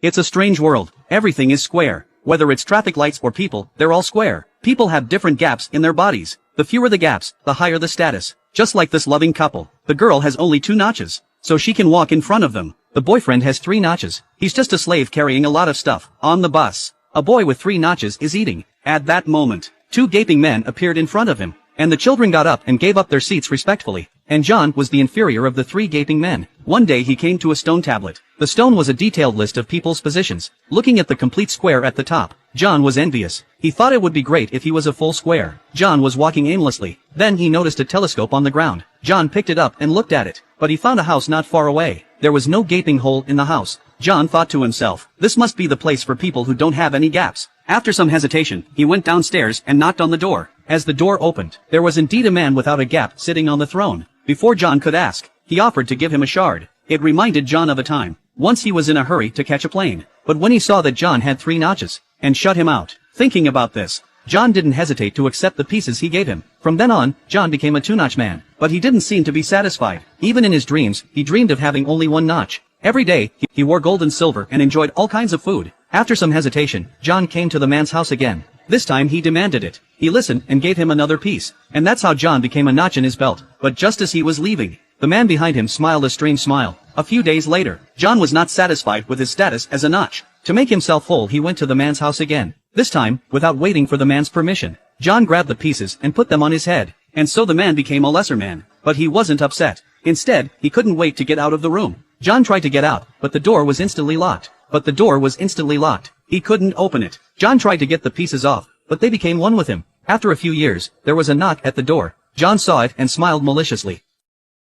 It's a strange world. Everything is square. Whether it's traffic lights or people, they're all square. People have different gaps in their bodies. The fewer the gaps, the higher the status. Just like this loving couple. The girl has only 2 notches, so she can walk in front of them. The boyfriend has 3 notches. He's just a slave carrying a lot of stuff. On the bus, a boy with 3 notches is eating. At that moment, 2 gaping men appeared in front of him, and the children got up and gave up their seats respectfully. And John was the inferior of the 3 gaping men. One day he came to a stone tablet. The stone was a detailed list of people's positions. Looking at the complete square at the top, John was envious. He thought it would be great if he was a full square. John was walking aimlessly. Then he noticed a telescope on the ground. John picked it up and looked at it. But he found a house not far away. There was no gaping hole in the house. John thought to himself, this must be the place for people who don't have any gaps. After some hesitation, he went downstairs and knocked on the door. As the door opened, there was indeed a man without a gap sitting on the throne. Before John could ask, he offered to give him a shard. It reminded John of a time. Once he was in a hurry to catch a plane. But when he saw that John had 3 notches, and shut him out. Thinking about this, John didn't hesitate to accept the pieces he gave him. From then on, John became a 2-notch man. But he didn't seem to be satisfied. Even in his dreams, he dreamed of having only 1 notch. Every day, he wore gold and silver and enjoyed all kinds of food. After some hesitation, John came to the man's house again. This time he demanded it. He listened and gave him another piece. And that's how John became a notch in his belt. But just as he was leaving, the man behind him smiled a strange smile. A few days later, John was not satisfied with his status as a notch. To make himself whole, he went to the man's house again. This time, without waiting for the man's permission, John grabbed the pieces and put them on his head. And so the man became a lesser man. But he wasn't upset. Instead, he couldn't wait to get out of the room. John tried to get out, but the door was instantly locked. He couldn't open it. John tried to get the pieces off, but they became one with him. After a few years, there was a knock at the door. John saw it and smiled maliciously.